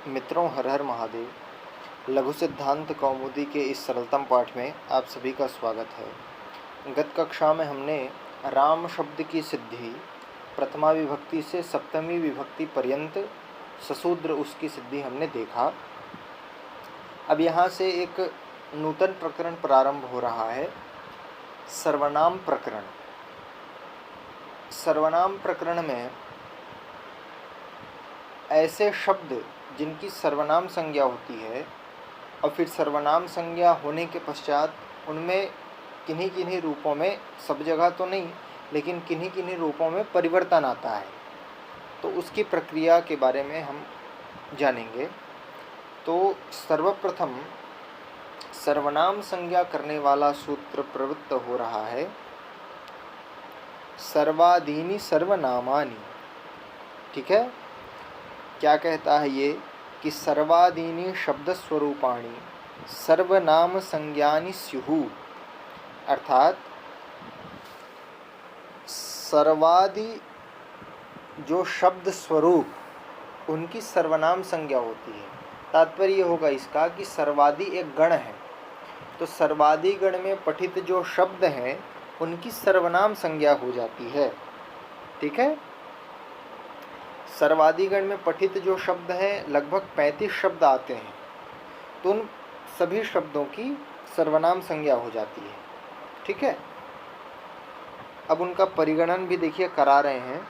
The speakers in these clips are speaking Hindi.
मित्रों, हर हर महादेव। लघु सिद्धांत कौमुदी के इस सरलतम पाठ में आप सभी का स्वागत है। गत कक्षा में हमने राम शब्द की सिद्धि प्रथमा विभक्ति से सप्तमी विभक्ति पर्यंत ससूद्र उसकी सिद्धि हमने देखा। अब यहाँ से एक नूतन प्रकरण प्रारंभ हो रहा है, सर्वनाम प्रकरण। सर्वनाम प्रकरण में ऐसे शब्द जिनकी सर्वनाम संज्ञा होती है और फिर सर्वनाम संज्ञा होने के पश्चात उनमें किन्हीं किन्हीं रूपों में, सब जगह तो नहीं लेकिन किन्हीं किन्हीं रूपों में परिवर्तन आता है, तो उसकी प्रक्रिया के बारे में हम जानेंगे। तो सर्वप्रथम सर्वनाम संज्ञा करने वाला सूत्र प्रवृत्त हो रहा है, सर्वादीनि सर्वनामानि। ठीक है, क्या कहता है ये कि सर्वादीनि शब्द स्वरूपाणि सर्वनाम संज्ञानि स्युः, अर्थात सर्वादि जो शब्द स्वरूप उनकी सर्वनाम संज्ञा होती है। तात्पर्य होगा इसका कि सर्वादि एक गण है, तो सर्वादि गण में पठित जो शब्द हैं उनकी सर्वनाम संज्ञा हो जाती है। ठीक है, सर्वादिगण में पठित जो शब्द हैं लगभग 35 शब्द आते हैं, तो उन सभी शब्दों की सर्वनाम संज्ञा हो जाती है। ठीक है, अब उनका परिगणन भी देखिए करा रहे हैं।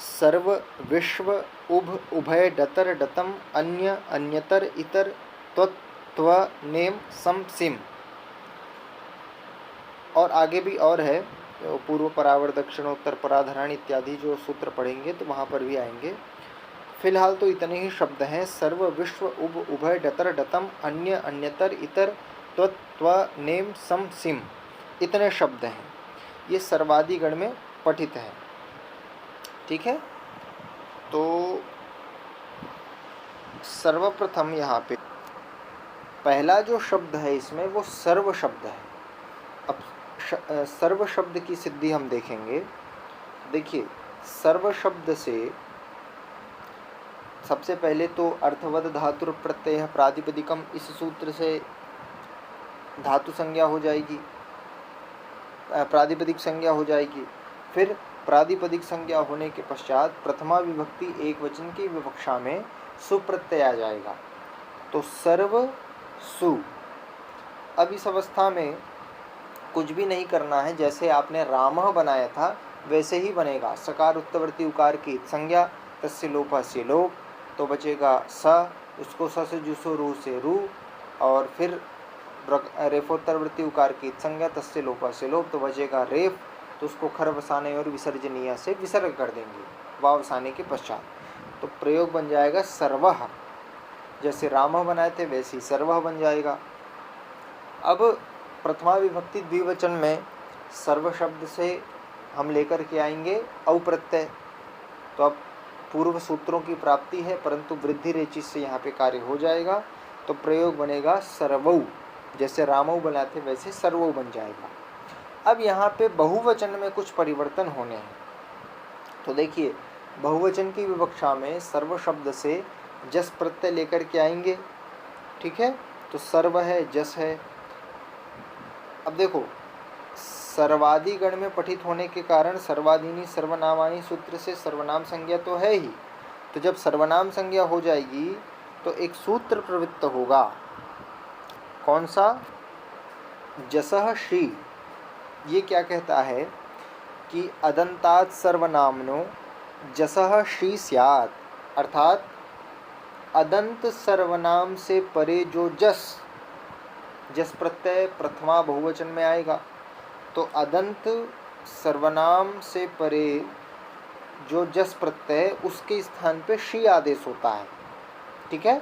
सर्व, विश्व, उभ, उभय, डतर, डतम, अन्य, अन्यतर, इतर, त्वत्, त्व, नेम, सम, सिम। और आगे भी और है, पूर्व परावर, दक्षिणोत्तर पराधरण इत्यादि जो सूत्र पढ़ेंगे तो वहाँ पर भी आएंगे। फिलहाल तो इतने ही शब्द हैं, सर्व, विश्व, उभ, उभय, डतर, डतम, अन्य, अन्यतर, इतर, त्वत्, त्व, नेम, सम, सिम। इतने शब्द हैं, ये सर्वादिगण में पठित हैं। ठीक है, तो सर्वप्रथम यहाँ पे पहला जो शब्द है इसमें वो सर्व शब्द है। अब सर्व शब्द की सिद्धि हम देखेंगे। देखिए, सर्व शब्द से सबसे पहले तो अर्थवद धातुर प्रत्यय प्रातिपदिकम, इस सूत्र से धातु संज्ञा हो जाएगी, प्रातिपदिक संज्ञा हो जाएगी। फिर प्रातिपदिक संज्ञा होने के पश्चात प्रथमा विभक्ति एक वचन की विवक्षा में सुप्रत्यय आ जाएगा, तो सर्व सु। अब इस अवस्था में कुछ भी नहीं करना है, जैसे आपने रामः बनाया था वैसे ही बनेगा। सकार उत्तवर्ती उकार की संज्ञा, तस्य लोपः से लोप, तो बचेगा स, उसको स से जुसो रू से रू, और फिर रेफोत्तरवर्ती उकार की संज्ञा, तस्य लोपः से लोप, तो बचेगा रेफ, तो उसको खर बसाने और विसर्जनीय से विसर्ग कर देंगे वाव बसाने के पश्चात, तो प्रयोग बन जाएगा सर्वः। जैसे रामः बनाए थे वैसे ही सर्वः बन जाएगा। अब प्रथमा विभक्ति द्विवचन में सर्व शब्द से हम लेकर के आएंगे औ प्रत्यय, तो अब पूर्व सूत्रों की प्राप्ति है परंतु वृद्धि रेचि से यहाँ पे कार्य हो जाएगा, तो प्रयोग बनेगा सर्वौ। जैसे रामौ बनाए थे वैसे सर्वौ बन जाएगा। अब यहाँ पे बहुवचन में कुछ परिवर्तन होने हैं, तो देखिए बहुवचन की विवक्षा में सर्व शब्द से जस प्रत्यय लेकर के आएंगे। ठीक है, तो सर्व है, जस है। अब देखो, सर्वादि गण में पठित होने के कारण सर्वादीनि सर्वनामानि सूत्र से सर्वनाम संज्ञा तो है ही, तो जब सर्वनाम संज्ञा हो जाएगी तो एक सूत्र प्रवृत्त होगा। कौन सा? जसः श्री। ये क्या कहता है कि अदंतात् सर्वनामनो जसः श्री स्यात्, अर्थात अदंत सर्वनाम से परे जो जस प्रत्यय प्रथमा बहुवचन में आएगा, तो अदंत सर्वनाम से परे जो जस प्रत्यय उसके स्थान पे श्री आदेश होता है। ठीक है,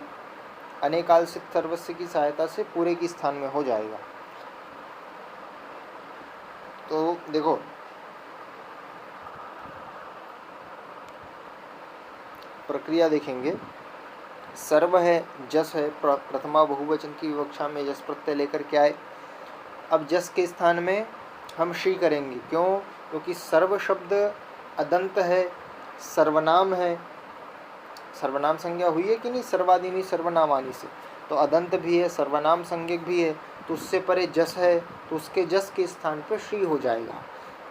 अनेकाल से सर्वस्व की सहायता से पूरे के स्थान में हो जाएगा। तो देखो, प्रक्रिया देखेंगे। सर्व है, जस है, प्रथमा बहुवचन की विवक्षा में जस प्रत्यय लेकर के आए। अब जस के स्थान में हम श्री करेंगे, क्यों? क्योंकि सर्व शब्द अदंत है, सर्वनाम है, सर्वनाम संज्ञा हुई है कि नहीं, सर्वादीनी सर्वनामानी से, तो अदंत भी है, सर्वनाम संज्ञक भी है, तो उससे परे जस है, तो उसके जस के स्थान पर शी हो जाएगा,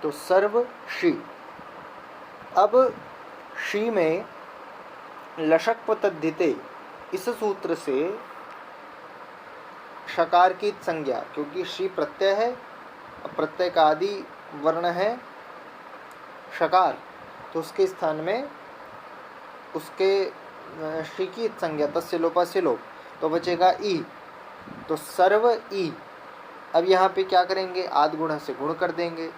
तो सर्व शी। अब शी में लशक पतद्धिते, इस सूत्र से शकार की संज्ञा, क्योंकि शी प्रत्यय है, प्रत्यय का आदि वर्ण है शकार, तो उसके स्थान में उसके शी की संज्ञा तस्य लोपा से लोप, तो बचेगा ई, तो सर्व ई। अब यहाँ पे क्या करेंगे, आद गुण से गुण कर देंगे,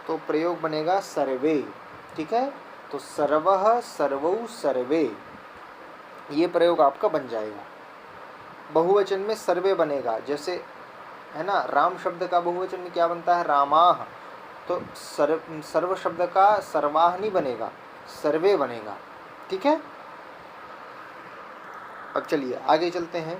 तो प्रयोग बनेगा सर्वे। ठीक है, तो सर्वः सर्वौ सर्वे, ये प्रयोग आपका बन जाएगा। बहुवचन में सर्वे बनेगा, जैसे है ना, राम शब्द का बहुवचन में क्या बनता है, रामाः, तो सर्व शब्द का सर्वाह नहीं बनेगा, सर्वे बनेगा। ठीक है, अब चलिए आगे चलते हैं।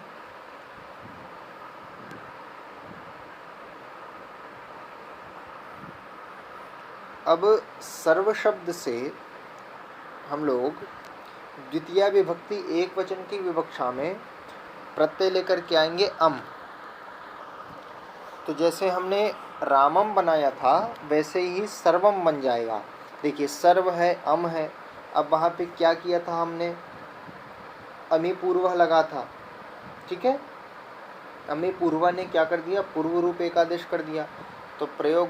अब सर्व शब्द से हम लोग द्वितीय विभक्ति एक वचन की विवक्षा में प्रत्यय लेकर के आएंगे अम। तो जैसे हमने रामम बनाया था वैसे ही सर्वम बन जाएगा। देखिए सर्व है, अम है, अब वहाँ पे क्या किया था हमने, अमी पूर्व लगा था। ठीक है, अमी पूर्व ने क्या कर दिया, पूर्व रूप एकादेश कर दिया, तो प्रयोग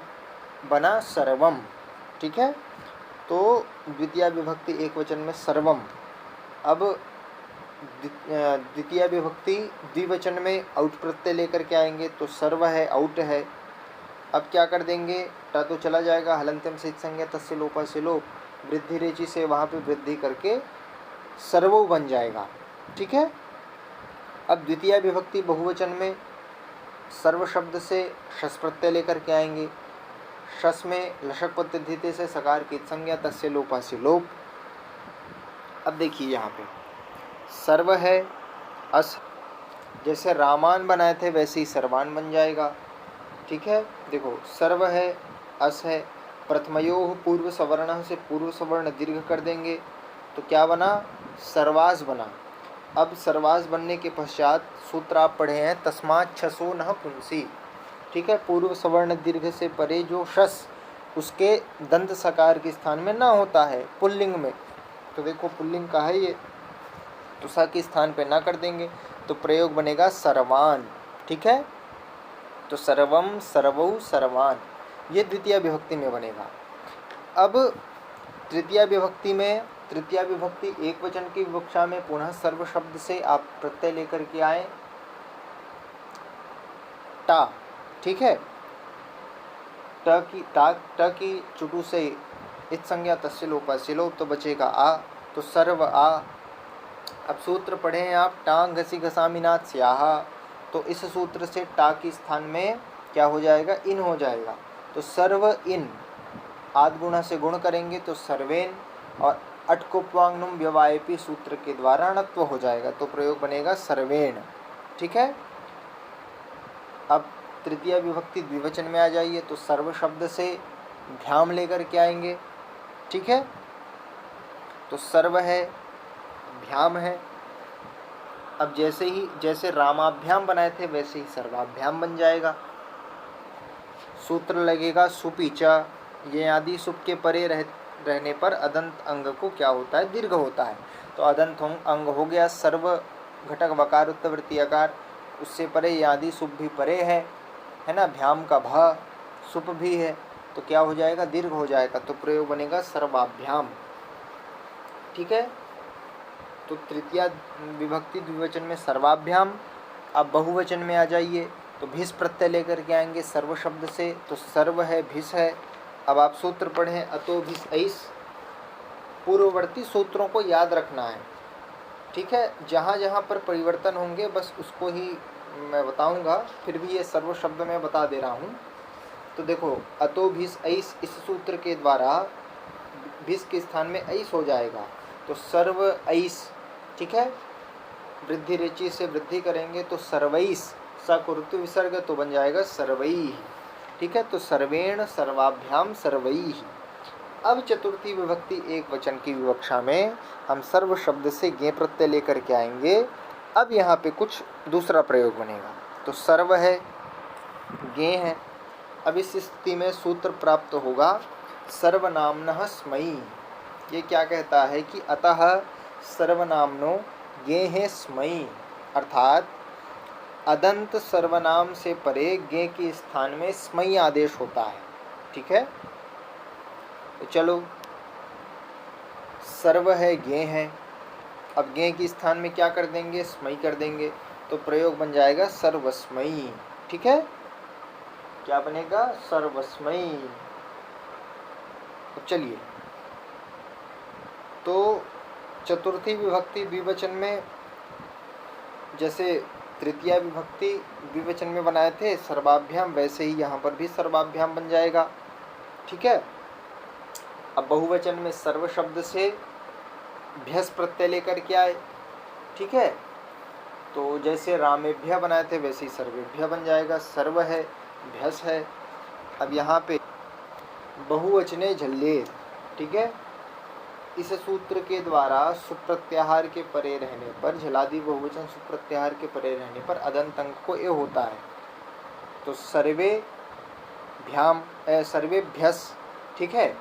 बना सर्वम। ठीक है, तो द्वितीय विभक्ति एक वचन में सर्वम। अब द्वितीय विभक्ति द्विवचन में आउट प्रत्यय लेकर के आएंगे, तो सर्व है, आउट है। अब क्या कर देंगे, टा तो चला जाएगा, हलंत्यम सिद्ध संज्ञा तस्य लोपा से लोप, वृद्धि रेचि से वहाँ पे वृद्धि करके सर्वो बन जाएगा। ठीक है, अब द्वितीय विभक्ति बहुवचन में सर्व शब्द से शस प्रत्यय लेकर के आएंगे, शस में लशक पद्धति से सकार की संज्ञा तस्य लोपा से लोप। अब देखिए यहाँ पे सर्व है, अस, जैसे रामान बनाए थे वैसे ही सर्वान बन जाएगा। ठीक है, देखो सर्व है, अस है, प्रथमयोः पूर्व सवर्ण से पूर्व सवर्ण दीर्घ कर देंगे, तो क्या बना, सर्वास बना। अब सर्वास बनने के पश्चात सूत्र आप पढ़े हैं, तस्मात् छसो नः पुंसी। ठीक है, पूर्व सवर्ण दीर्घ से परे जो शस उसके दंत सकार के स्थान में ना होता है पुल्लिंग में, तो देखो पुल्लिंग का है ये, तो सा के स्थान पे ना कर देंगे, तो प्रयोग बनेगा सर्वान। ठीक है, तो सर्वम सर्वौ सर्वान, ये द्वितीय विभक्ति में बनेगा। अब तृतीय विभक्ति में, तृतीय विभक्ति एक वचन की विवक्षा में पुनः सर्व शब्द से आप प्रत्यय लेकर के आए टा। ठीक है, ट की चुटू से इत संज्ञा तस्य लोपा से लोप, तो बचेगा आ, तो सर्व आ। अब सूत्र पढ़े हैं आप, टांग घसी घसामिनाथ स्याह, तो इस सूत्र से टा के स्थान में क्या हो जाएगा, इन हो जाएगा, तो सर्व इन, आद गुणा से गुण करेंगे तो सर्वेन, और अटकोपवांगनुम व्यवायपी सूत्र के द्वारा अणत्व हो जाएगा, तो प्रयोग बनेगा सर्वेण। ठीक है, अब तृतीय विभक्ति द्विवचन में आ जाइए, तो सर्व शब्द से भ्याम लेकर के आएंगे। ठीक है, तो सर्व है, भ्याम है, अब जैसे रामाभ्याम बनाए थे वैसे ही सर्वाभ्याम बन जाएगा। सूत्र लगेगा सुपीचा, ये आदि सुप के परे रहने पर अदंत अंग को क्या होता है, दीर्घ होता है, तो अदंत अंग हो गया सर्व घटक वकार उत्तवृत्ति आकार, उससे परे ये आदि सुप भी परे है ना, भ्याम का भा सुप भी है, तो क्या हो जाएगा, दीर्घ हो जाएगा, तो प्रयोग बनेगा सर्वाभ्याम। ठीक है, तो तृतीय विभक्ति द्विवचन में सर्वाभ्याम। अब बहुवचन में आ जाइए, तो भिस प्रत्यय लेकर के आएंगे सर्व शब्द से, तो सर्व है, भिस है। अब आप सूत्र पढ़ें, अतो भिस ऐस, पूर्ववर्ती सूत्रों को याद रखना है। ठीक है, जहाँ जहाँ पर परिवर्तन होंगे बस उसको ही मैं बताऊंगा, फिर भी ये सर्व शब्द मैं बता दे रहा हूँ। तो देखो अतो भिस ऐस, इस सूत्र के द्वारा भिस के स्थान में ऐस हो जाएगा, तो सर्व ऐस। ठीक है, वृद्धि रेचि से वृद्धि करेंगे तो सर्वैस, स को ऋतु विसर्ग, तो बन जाएगा सर्वैः। ठीक है, तो सर्वेण सर्वाभ्याम सर्वैः। अब चतुर्थी विभक्ति एक वचन की विवक्षा में हम सर्व शब्द से गे प्रत्यय लेकर के आएंगे। अब यहाँ पे कुछ दूसरा प्रयोग बनेगा। तो सर्व है, गे है। अब इस स्थिति में सूत्र प्राप्त होगा सर्वनाम्नः स्मयी। ये क्या कहता है कि अतः सर्वनामनो गे है स्मयी, अर्थात अदंत सर्वनाम से परे गे के स्थान में स्मयी आदेश होता है। ठीक है, तो चलो, सर्व है, गे है। अब गे के स्थान में क्या कर देंगे? स्मयी कर देंगे। तो प्रयोग बन जाएगा सर्वस्मयी। ठीक है, क्या बनेगा? सर्वस्मयी। तो चलिए, तो चतुर्थी विभक्ति द्विवचन में जैसे तृतीया विभक्ति द्विवचन में बनाए थे सर्वाभ्याम, वैसे ही यहाँ पर भी सर्वाभ्याम बन जाएगा। ठीक है, अब बहुवचन में सर्व शब्द से भ्यस प्रत्यय लेकर के आए। ठीक है, तो जैसे रामेभ्य बनाए थे वैसे ही सर्वेभ्य बन जाएगा। सर्व है, भ्यस है। अब यहाँ पे बहुवचने झल्लेर। ठीक है, इस सूत्र के द्वारा सुप्रत्याहार के परे रहने पर, झलादि बहुवचन सुप्रत्याहार के परे रहने पर अदंत अंक को ए होता है। तो सर्वे भ्याम, सर्वेभ्यस। ठीक है,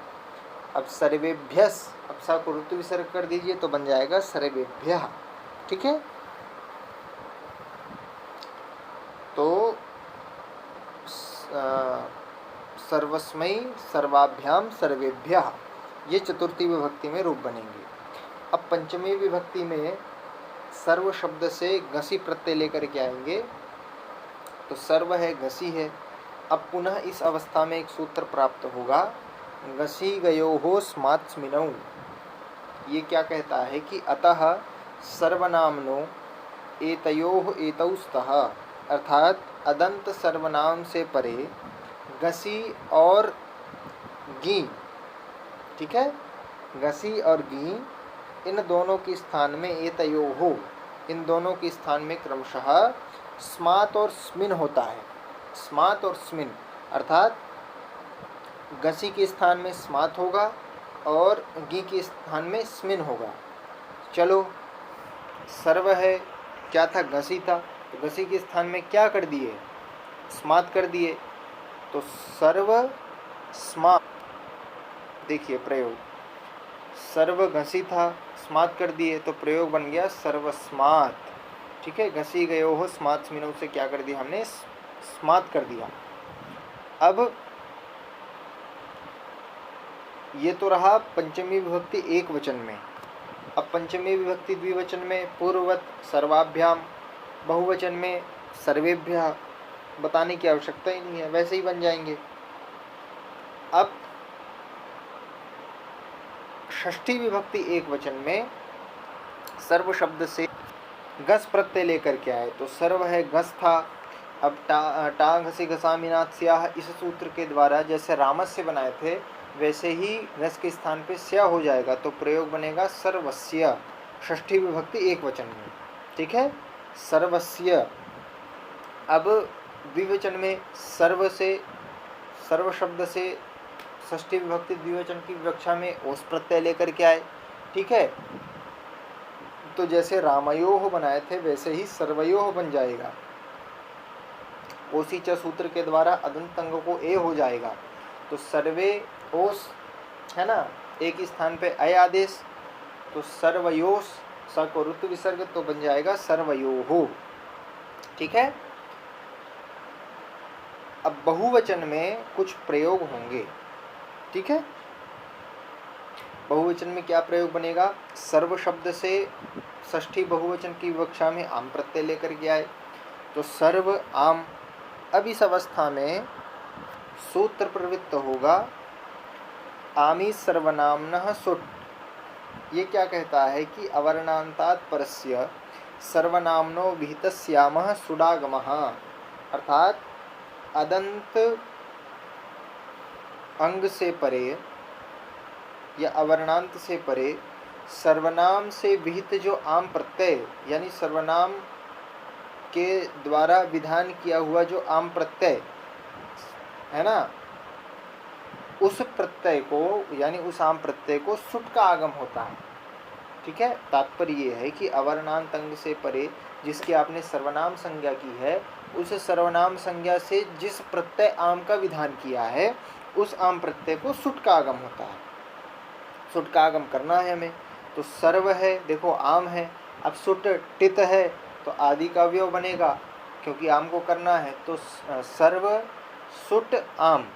अब सर्वेभ्यस, अब सा को ऋतु विसर्ग कर दीजिए तो बन जाएगा सर्वेभ्यः। ठीक है, तो सर्वस्मयी, सर्वाभ्याम, सर्वेभ्यः, ये चतुर्थी विभक्ति में रूप बनेंगे। अब पंचमी विभक्ति में सर्व शब्द से घसी प्रत्यय लेकर के आएंगे। तो सर्व है, घसी है। अब पुनः इस अवस्था में एक सूत्र प्राप्त होगा घसी गयोः स्मात्स्मिनौ। ये क्या कहता है कि अतः सर्वनामनो एतयोः एतौ स्तः, अर्थात अदंत सर्वनाम से परे घसी और गी। ठीक है, घसी और गी, इन दोनों के स्थान में एतयोः, इन दोनों के स्थान में क्रमशः स्मात और स्मिन होता है। स्मात और स्मिन, अर्थात घसी के स्थान में स्मात होगा और गी के स्थान में स्मिन होगा। चलो, सर्व है, क्या था? घसी था। तो घसी के स्थान में क्या कर दिए? स्मात कर दिए। तो सर्व स्मा, देखिए प्रयोग, सर्व घसी था, स्मात कर दिए, तो प्रयोग बन गया सर्वस्मात। ठीक है, घसी गयो हो स्मात स्मिनौ से क्या कर दिया हमने? स्मात कर दिया। अब ये तो रहा पंचमी विभक्ति एक वचन में। अब पंचमी विभक्ति द्विवचन में पूर्ववत सर्वाभ्याम, बहुवचन में सर्वेभ्यः, बताने की आवश्यकता ही नहीं है, वैसे ही बन जाएंगे। अब षष्ठी विभक्ति एक वचन में सर्व शब्द से घस प्रत्यय लेकर के आए। तो सर्व है, घस था। अब टा घसी घसामिनात् स्याः, इस सूत्र के द्वारा जैसे रामस्य बनाए थे वैसे ही घस के स्थान पे स्या हो जाएगा। तो प्रयोग बनेगा सर्वस्य, षष्ठी विभक्ति एक वचन में। ठीक है, सर्वस्य। अब द्विवचन में सर्व से, सर्व शब्द से षष्ठी विभक्ति द्विवचन की विवक्षा में ओस प्रत्यय लेकर के आए। ठीक है, तो जैसे रामयोः बनाए थे वैसे ही सर्वयोः बन जाएगा। ओसी च सूत्र के द्वारा अदंत अंग को ए हो जाएगा। तो सर्वे ओस है ना, एक स्थान पे अय आदेश। तो सर्वयोस, स को ऋतु विसर्ग, तो बन जाएगा सर्वयोः। ठीक है, अब बहुवचन में कुछ प्रयोग होंगे। ठीक है, बहुवचन में क्या प्रयोग बनेगा? सर्व शब्द से षष्ठी बहुवचन की विवक्षा में आम प्रत्यय लेकर के आए। तो सर्व आम। अब इस अवस्था में सूत्र प्रवृत्त होगा आमी सर्वनाम्नः सुट्। ये क्या कहता है कि अवर्णान्तात् परस्य सर्वनाम्नो विहितस्यामः सुडागमः, अर्थात अदंत अंग से परे या अवर्णांत से परे सर्वनाम से विहित जो आम प्रत्यय, यानी सर्वनाम के द्वारा विधान किया हुआ जो आम प्रत्यय है ना, उस प्रत्यय को यानी उस आम प्रत्यय को सुट का आगम होता है। ठीक है, तात्पर्य ये है कि अवर्णांत अंग से परे जिसकी आपने सर्वनाम संज्ञा की है, उस सर्वनाम संज्ञा से जिस प्रत्यय आम का विधान किया है, उस आम प्रत्यय को सुट का आगम होता है। सुट का आगम करना है हमें, तो सर्व है, देखो आम है। अब सुट टित है तो आदि का अवयव बनेगा, क्योंकि आम को करना है। तो सर्व सुट आम।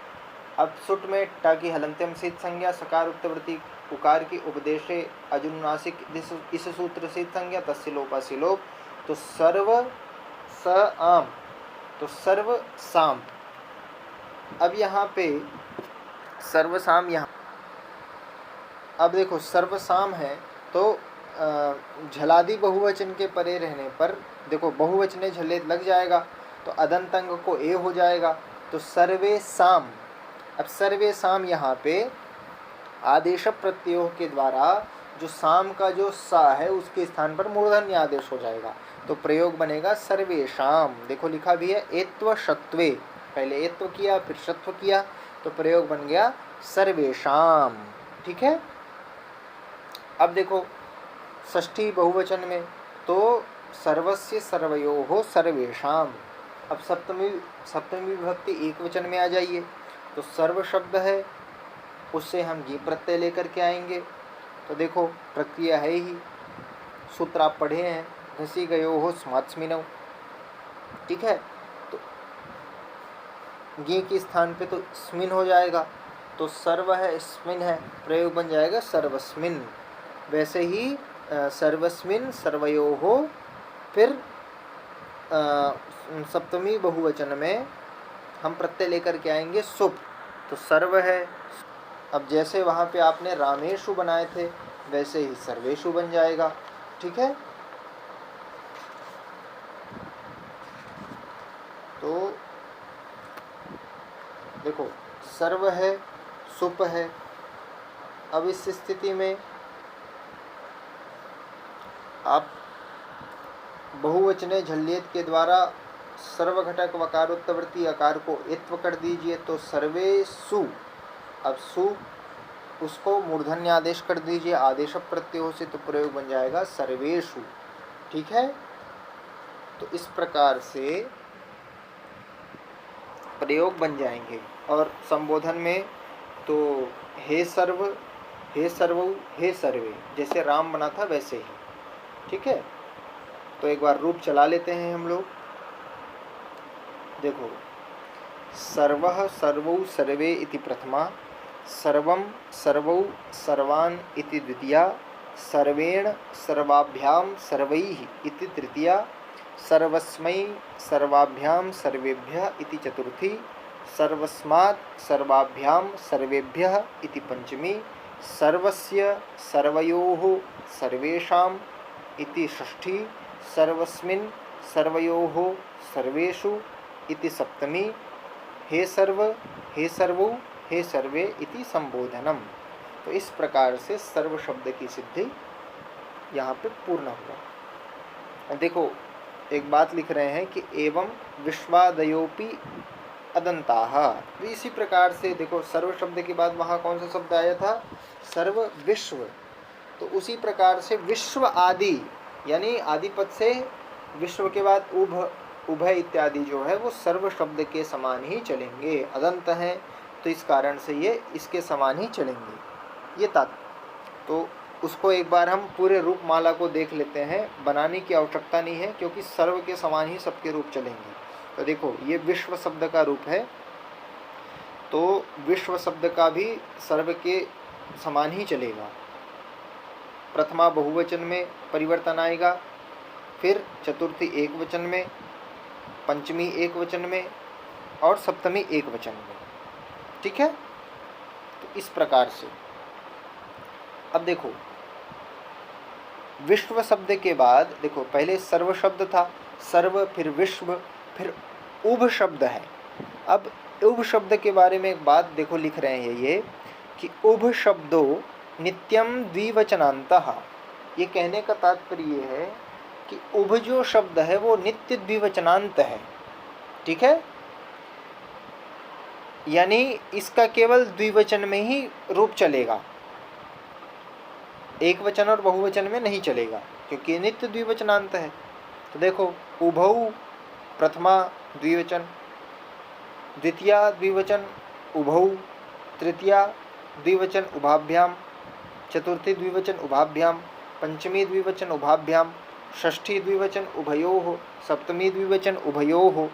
अब सुट में टा की हलंत्यम सिद्ध संज्ञा, सकार उत्तरवर्ती उकार की उपदेशे अजुनुनासिक इस सूत्र सिद्ध संज्ञा, तस्य लोपास्य लोप। तो सर्व स आम, तो सर्व साम। अब यहाँ पे सर्वसाम, यहाँ अब देखो सर्वसाम है तो झलादि बहुवचन के परे रहने पर देखो बहुवचने झले लग जाएगा, तो अदंत अंग को ए हो जाएगा। तो सर्वे साम। अब सर्वे साम यहाँ पे आदेश प्रत्ययों के द्वारा जो साम का जो सा है उसके स्थान पर मूर्धन्य आदेश हो जाएगा, तो प्रयोग बनेगा सर्वेशाम। देखो लिखा भी है एत्व शत्वे, पहले एत्व किया फिर शत्व किया, तो प्रयोग बन गया सर्वेशाम। ठीक है। अब देखो षष्ठी बहुवचन में तो सर्वस्य सर्वयोः सर्वेशाम। अब सप्तमी विभक्ति एक वचन में आ जाइए, तो सर्व शब्द है, उससे हम ये प्रत्यय लेकर के आएंगे। तो देखो प्रक्रिया है ही, सूत्र आप पढ़े हैं, घसी गयो हो स्मात्स्मिनौ। ठीक है, तो गे के स्थान पे तो स्मिन हो जाएगा, तो सर्व है स्मिन है, प्रयोग बन जाएगा सर्वस्मिन। वैसे ही सर्वस्मिन सर्वयोः, फिर सप्तमी बहुवचन में हम प्रत्यय लेकर के आएंगे सुप, तो सर्व है। अब जैसे वहाँ पे आपने रामेशु बनाए थे वैसे ही सर्वेशु बन जाएगा। ठीक है, तो देखो सर्व है, सुप है। अब इस स्थिति में आप बहुवचने झल्लियत के द्वारा सर्वघटक वकारोत्तवर्ती अकार को इत्व कर दीजिए, तो सर्वेसु। अब सु उसको मूर्धन्य आदेश कर दीजिए आदेश प्रत्ययों से, तो प्रयोग बन जाएगा सर्वेषु। ठीक है, तो इस प्रकार से प्रयोग बन जाएंगे। और संबोधन में तो हे सर्व, हे सर्वौ, हे सर्वे, जैसे राम बना था वैसे ही। ठीक है, तो एक बार रूप चला लेते हैं हम लोग। देखो सर्वः सर्वौ सर्वे इति प्रथमा, सर्वं सर्वौ सर्वान् इति द्वितीया, सर्वेण सर्वाभ्याम सर्वैः इति तृतीया, सर्वस्मै सर्वाभ्याम सर्वेभ्यः इति चतुर्थी, सर्वस्मात् सर्वाभ्याम सर्वेभ्यः इति पंचमी, सर्वस्य सर्वयोः सर्वेषाम् इति षष्ठी, सर्वस्मिन् सर्वयोः सर्वेषु इति सप्तमी, हे सर्व, हे सर्वौ, हे सर्वे इति संबोधनम। तो इस प्रकार से सर्व शब्द की सिद्धि यहाँ पे पूर्ण हुआ। देखो एक बात लिख रहे हैं कि एवं विश्वादयोपि अदंताः। तो इसी प्रकार से देखो सर्व शब्द के बाद वहाँ कौन सा शब्द आया था, सर्व विश्व। तो उसी प्रकार से विश्व आदि, यानी आदिपद से विश्व के बाद उभय इत्यादि जो है वो सर्व शब्द के समान ही चलेंगे। अदंत हैं तो इस कारण से ये इसके समान ही चलेंगे। ये तो उसको एक बार हम पूरे रूप माला को देख लेते हैं, बनाने की आवश्यकता नहीं है क्योंकि सर्व के समान ही सबके रूप चलेंगे। तो देखो ये विश्व शब्द का रूप है, तो विश्व शब्द का भी सर्व के समान ही चलेगा। प्रथमा बहुवचन में परिवर्तन आएगा, फिर चतुर्थी एक वचन में, पंचमी एक वचन में और सप्तमी एक वचन में। ठीक है, तो इस प्रकार से अब देखो विश्व शब्द के बाद देखो पहले सर्व शब्द था, सर्व फिर विश्व फिर उभ शब्द है। अब उभ शब्द के बारे में एक बात देखो लिख रहे हैं ये कि उभ शब्दो नित्यम द्विवचनांतः। ये कहने का तात्पर्य ये है कि उभ जो शब्द है वो नित्य द्विवचनांत है। ठीक है, यानी इसका केवल द्विवचन में ही रूप चलेगा, एक वचन और बहुवचन में नहीं चलेगा, क्योंकि नित्य द्विवचनांत है। तो देखो, उभौ प्रथमा द्विवचन, द्वितीया द्विवचन उभौ, तृतीया द्विवचन उभाभ्याम, चतुर्थी द्विवचन उभाभ्याम, पंचमी द्विवचन उभाभ्याम, षष्ठी द्विवचन उभयोः, सप्तमी द्विवचन उभयोः,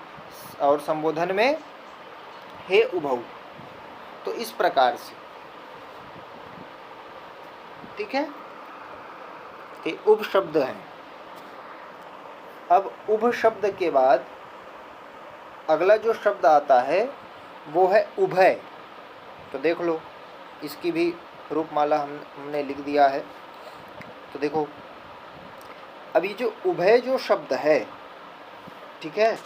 और संबोधन में हे उभौ। तो इस प्रकार से, ठीक है, ये उभ शब्द है। अब उभ शब्द के बाद अगला जो शब्द आता है वो है उभय। तो देख लो, इसकी भी रूपमाला हमने लिख दिया है। तो देखो, अभी जो उभय जो शब्द है, ठीक है,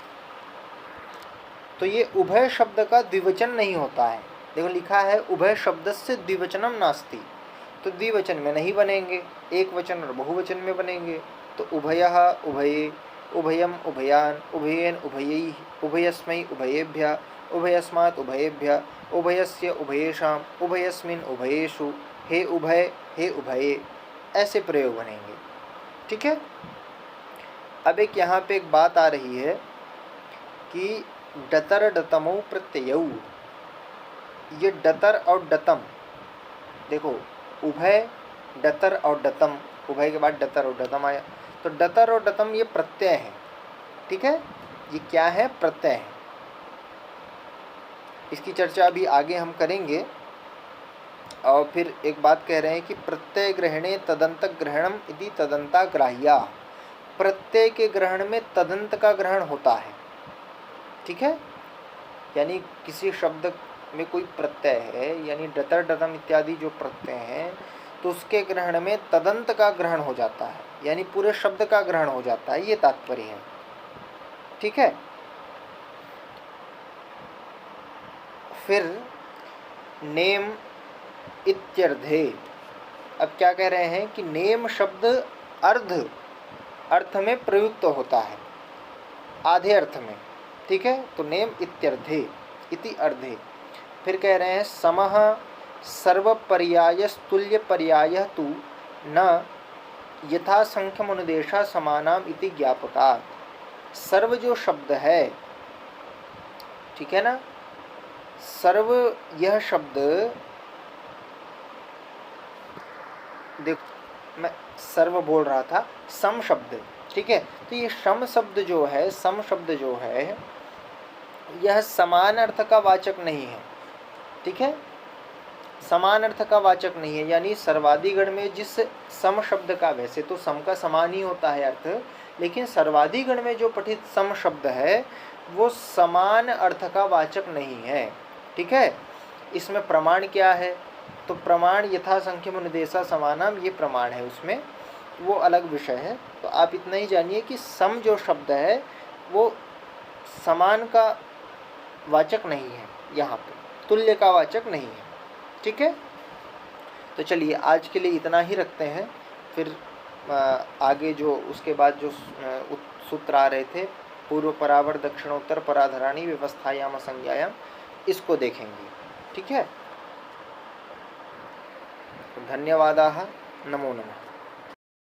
तो ये उभय शब्द का द्विवचन नहीं होता है। देखो लिखा है उभय शब्दस्य द्विवचनम नास्ति, तो द्विवचन में नहीं बनेंगे, एक वचन और बहुवचन में बनेंगे। तो उभयः उभये, उभयम उभयान, उभयेन उभयैः, उभयस्मै उभयेभ्यः, उभयस्मात् उभयेभ्यः, उभयस्य उभयेषां, उभयस्मिन् उभयेषु, हे उभय हे उभये, ऐसे प्रयोग बनेंगे। ठीक है। अब एक यहाँ पे एक बात आ रही है कि डतर डतमो प्रत्ययौ, ये डतर और डतम, देखो उभय डतर और डतम, उभय के बाद डतर और डतम आया, तो डतर और डतम ये प्रत्यय है। ठीक है, ये क्या है? प्रत्यय है। इसकी चर्चा अभी आगे हम करेंगे। और फिर एक बात कह रहे हैं कि प्रत्यय ग्रहणे तदंत ग्रहणम इति तदंता ग्राह्या, प्रत्यय के ग्रहण में तदंत का ग्रहण होता है। ठीक है, यानी किसी शब्द में कोई प्रत्यय है, यानी डतर डतम इत्यादि जो प्रत्यय हैं, तो उसके ग्रहण में तदंत का ग्रहण हो जाता है, यानी पूरे शब्द का ग्रहण हो जाता है, ये तात्पर्य है। ठीक है, फिर नेम इत्यर्धे, अब क्या कह रहे हैं कि नेम शब्द अर्थ में प्रयुक्त होता है, आधे अर्थ में। ठीक है, तो नेम इत्यर्धे इति अर्धे। फिर कह रहे हैं समः सर्वपर्यायस्तुल्य पर्यायः तु न यथा संख्यमनुदेशा समानाम इति ज्ञापकात्। सर्व जो शब्द है, ठीक है ना, सर्व यह शब्द, देखो मैं सर्व बोल रहा था, सम शब्द, ठीक है, तो ये सम शब्द जो है, सम शब्द जो है, यह समान अर्थ का वाचक नहीं है। ठीक है, समान अर्थ का वाचक नहीं है, यानी सर्वादिगण में जिस सम शब्द का, वैसे तो सम का समान ही होता है अर्थ, लेकिन सर्वादिगण में जो पठित सम शब्द है वो समान अर्थ का वाचक नहीं है। ठीक है, इसमें प्रमाण क्या है? तो प्रमाण यथा संख्यम अनुदेशा समानम, ये प्रमाण है, उसमें वो अलग विषय है। तो आप इतना ही जानिए कि सम जो शब्द है वो समान का वाचक नहीं है, यहाँ पे तुल्य का वाचक नहीं है। ठीक है, तो चलिए आज के लिए इतना ही रखते हैं। फिर आगे जो उसके बाद जो सूत्र आ रहे थे, पूर्व परावर दक्षिणोत्तर पराधराणी व्यवस्थायाम संज्ञायाम, इसको देखेंगे। ठीक है, धन्यवादाः, नमो नमः।